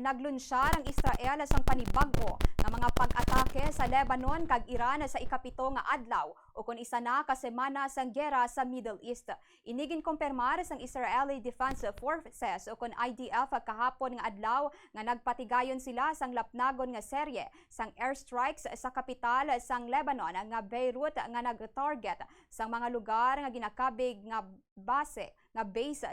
naglunsyar ang Israel sang panibag-o nga mga pag-atake sa Lebanon kag Iran sa ikapito nga adlaw o kun isa na ka semana sang gera sa Middle East. Inigin kumpirmar sang Israeli Defense Forces o kun IDF kahapon nga adlaw nga nagpatigayon sila sang lapnagon nga serye sang airstrikes sa kapital sang Lebanon nga Beirut nga nag-target sang mga lugar nga ginakabig nga base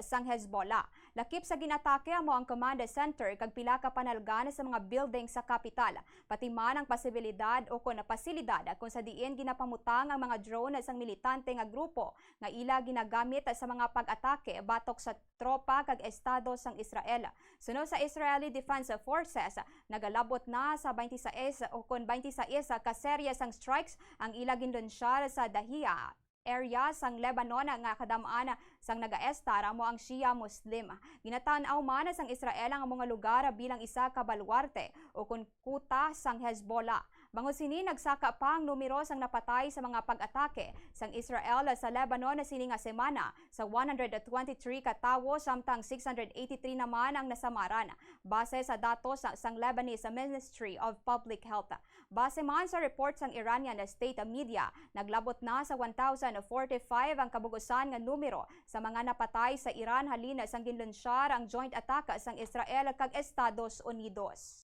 sang Hezbollah. Lakip sa ginatake mo ang command center kag pila ka panalgan sa mga building sa kapital. Pati man ang posibilidad o kun pasilidad kung sa diin ginapamutang ang mga drone sang militante nga grupo nga ila ginagamit sa mga pag-atake batok sa tropa kag estado sang Israel. Sunod sa Israeli Defense Forces, nagalabot na sa 26 o kun 26 ka serye sang strikes ang ila ginlunsyar sa Dahia area sang Lebanon nga kadamaan sang nagaestar mo ang Shia Muslim. Ginatan-aw man sang Israel ang mga lugar bilang isa ka baluarte o kun kuta sang Hezbollah. Bangod sini nagsaka pa ang numero sang napatay sa mga pag-atake sang Israel sa Lebanon sini nga semana sa 123 ka tawo samtang 683 naman ang nasamaran base sa datos sang Lebanese Ministry of Public Health. Base man sa report sang Iranian state media, naglabot na sa 1,045 ang kabugusan nga numero sa mga napatay sa Iran halin sang ginlunsyar ang joint attack sang Israel kag Estados Unidos.